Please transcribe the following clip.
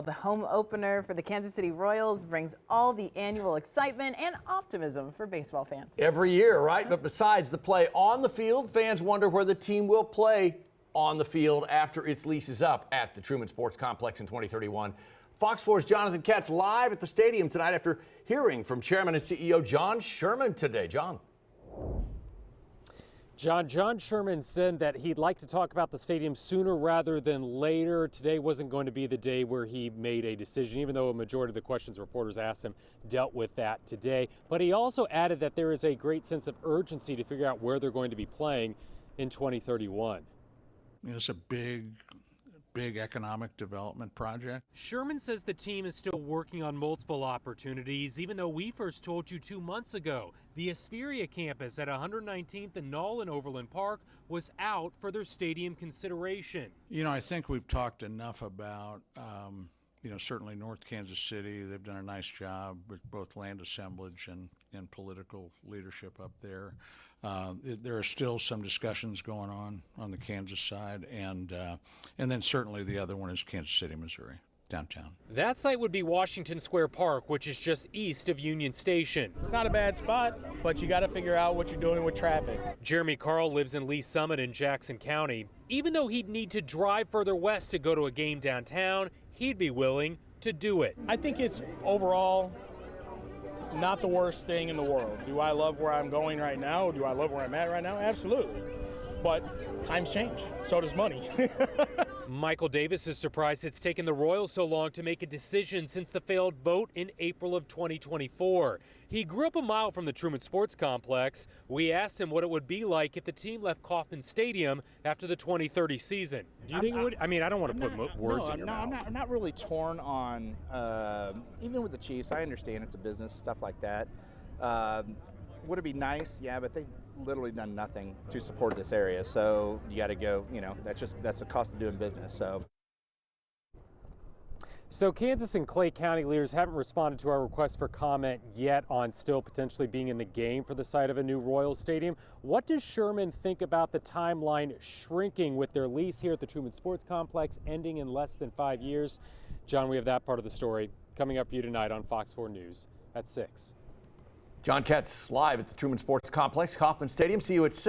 The home opener for the Kansas City Royals brings all the annual excitement and optimism for baseball fans. Every year, right? But besides the play on the field, fans wonder where the team will play on the field after its lease is up at the Truman Sports Complex in 2031. Fox 4's Jonathan Katz live at the stadium tonight after hearing from Chairman and CEO John Sherman today. John Sherman said that he'd like to talk about the stadium sooner rather than later. Today wasn't going to be the day where he made a decision, even though a majority of the questions reporters asked him dealt with that today. But he also added that there is a great sense of urgency to figure out where they're going to be playing in 2031. It's a big economic development project. Sherman says the team is still working on multiple opportunities, even though we first told you 2 months ago the Hesperia campus at 119th and Knoll in Overland Park was out for their stadium consideration. I think we've talked enough about, certainly North Kansas City. They've done a nice job with both land assemblage and political leadership up there. There are still some discussions going on the Kansas side, and then certainly the other one is Kansas City, Missouri, downtown. That site would be Washington Square Park, which is just east of Union Station. It's not a bad spot, but you got to figure out what you're doing with traffic. Jeremy Carl lives in Lee Summit in Jackson County. Even though he'd need to drive further west to go to a game downtown, he'd be willing to do it. I think it's overall not the worst thing in the world. Do I love where I'm going right now? Do I love where I'm at right now? Absolutely. But times change. So does money. Michael Davis is surprised it's taken the Royals so long to make a decision since the failed vote in April of 2024. He grew up a mile from the Truman Sports Complex. We asked him what it would be like if the team left Kauffman Stadium after the 2030 season. Do you think it would? I mean, I don't want to put words in your mouth. I'm not really torn on, even with the Chiefs, I understand it's a business, stuff like that. Would it be nice? Yeah, but they've literally done nothing to support this area. So you got to go, that's the cost of doing business. So Kansas and Clay County leaders haven't responded to our request for comment yet on still potentially being in the game for the site of a new Royals Stadium. What does Sherman think about the timeline shrinking with their lease here at the Truman Sports Complex ending in less than 5 years? John, we have that part of the story coming up for you tonight on Fox 4 News at 6. John Katz live at the Truman Sports Complex, Kauffman Stadium. See you at 6.